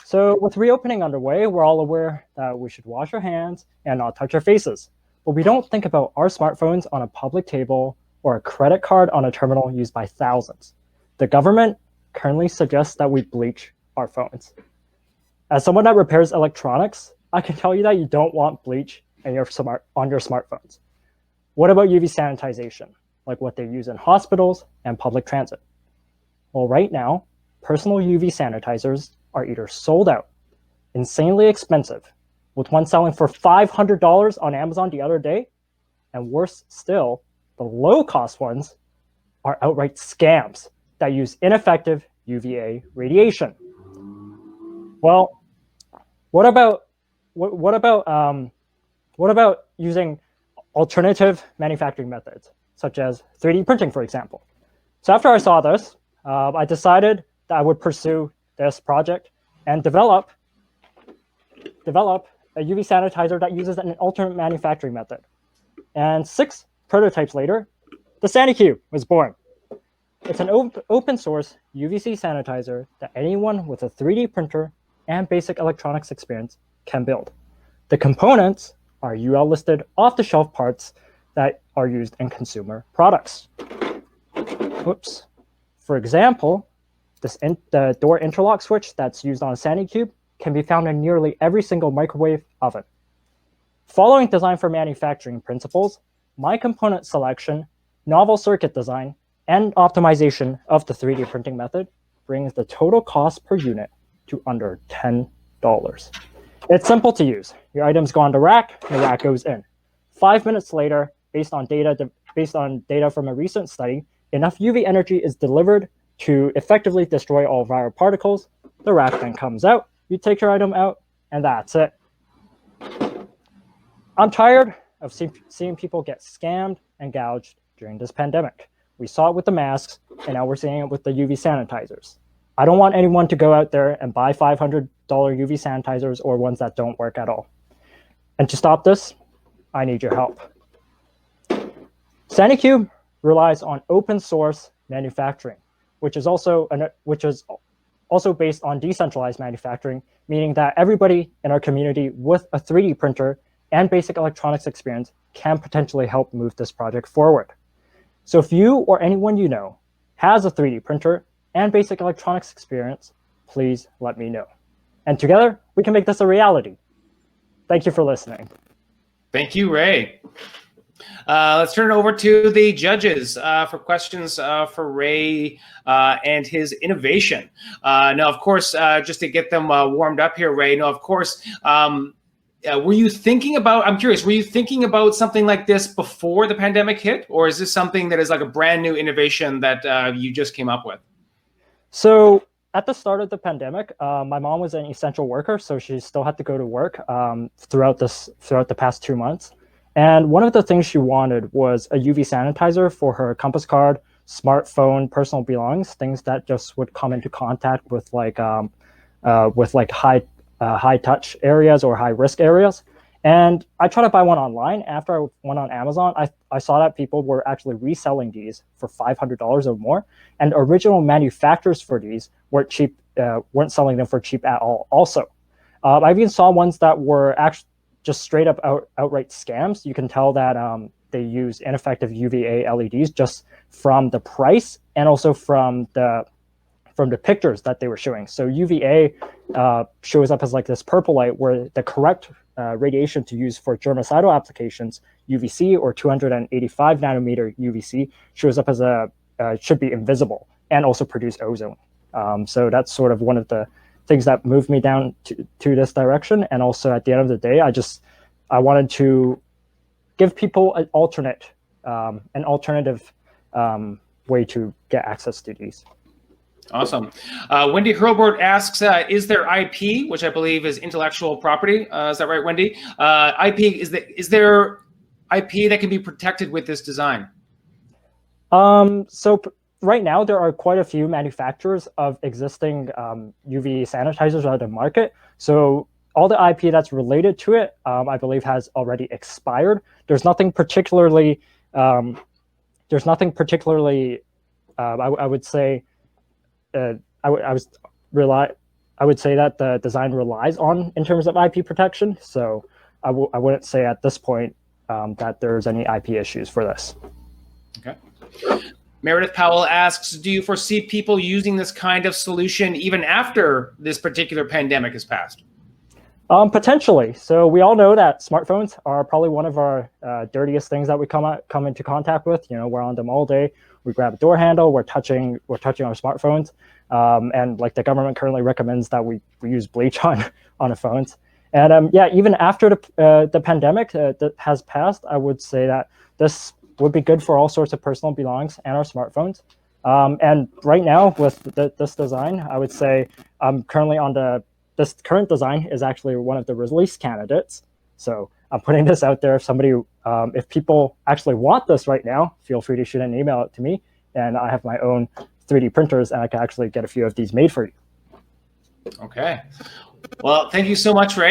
So with reopening underway, we're all aware that we should wash our hands and not touch our faces. But we don't think about our smartphones on a public table or a credit card on a terminal used by thousands. The government currently suggests that we bleach our phones. As someone that repairs electronics, I can tell you that you don't want bleach on your smartphones. What about UV sanitization, like what they use in hospitals and public transit? Well, right now, personal UV sanitizers are either sold out, insanely expensive, with one selling for $500 on Amazon the other day, and worse still, the low-cost ones are outright scams that use ineffective UVA radiation. Well, what about using alternative manufacturing methods, such as 3D printing, for example? So after I saw this, I decided that I would pursue this project and develop a UV sanitizer that uses an alternate manufacturing method. And 6 prototypes later, the SaniCube was born. It's an open source UVC sanitizer that anyone with a 3D printer and basic electronics experience can build. The components are UL listed off-the-shelf parts that are used in consumer products. Whoops. For example, the door interlock switch that's used on a SaniCube can be found in nearly every single microwave oven. Following design for manufacturing principles, my component selection, novel circuit design, and optimization of the 3D printing method brings the total cost per unit to under $10. It's simple to use. Your items go on the rack, the rack goes in. 5 minutes later, based on data from a recent study, enough UV energy is delivered to effectively destroy all viral particles. The rack then comes out, you take your item out, and that's it. I'm tired of seeing people get scammed and gouged during this pandemic. We saw it with the masks, and now we're seeing it with the UV sanitizers. I don't want anyone to go out there and buy $500 UV sanitizers or ones that don't work at all. And to stop this, I need your help. SaniCube relies on open source manufacturing, which is also based on decentralized manufacturing, meaning that everybody in our community with a 3D printer and basic electronics experience can potentially help move this project forward. So if you or anyone you know has a 3D printer and basic electronics experience, please let me know. And together, we can make this a reality. Thank you for listening. Thank you, Ray. Let's turn it over to the judges for questions for Ray and his innovation. Now, of course, just to get them warmed up here, Ray, now, of course, were you thinking about, I'm curious, were you thinking about something like this before the pandemic hit? Or is this something that is like a brand new innovation that you just came up with? So at the start of the pandemic, my mom was an essential worker, so she still had to go to work throughout the past 2 months. And one of the things she wanted was a UV sanitizer for her compass card, smartphone, personal belongings, things that just would come into contact with high touch areas or high risk areas. And I tried to buy one online. After I went on Amazon, I saw that people were actually reselling these for $500 or more. And original manufacturers for these weren't selling them for cheap at all also. I even saw ones that were actually just straight up outright scams. You can tell that they use ineffective UVA LEDs just from the price and also from the pictures that they were showing. So UVA shows up as like this purple light, where the correct radiation to use for germicidal applications, UVC or 285 nanometer UVC, shows up as should be invisible and also produce ozone. So that's sort of one of the things that moved me down to this direction. And also at the end of the day, I wanted to give people an alternative way to get access to these. Awesome. Wendy Hurlbert asks, is there IP, which I believe is intellectual property? Is that right, Wendy? Is there IP that can be protected with this design? So right now, there are quite a few manufacturers of existing UV sanitizers on the market. So all the IP that's related to it, I believe, has already expired. There's nothing particularly, I would say, I would say that the design relies on in terms of IP protection. So I wouldn't say at this point that there's any IP issues for this. Okay. Meredith Powell asks, do you foresee people using this kind of solution even after this particular pandemic has passed? Potentially. So we all know that smartphones are probably one of our dirtiest things that we come into contact with. You know, we're on them all day. We grab a door handle. We're touching our smartphones, and like the government currently recommends that we use bleach on our phones. And yeah, even after the pandemic that has passed, I would say that this would be good for all sorts of personal belongings and our smartphones. And right now with this design, I would say I'm currently on this current design is actually one of the release candidates. So I'm putting this out there. If people actually want this right now, feel free to shoot an email to me. And I have my own 3D printers, and I can actually get a few of these made for you. Okay. Well, thank you so much, Ray.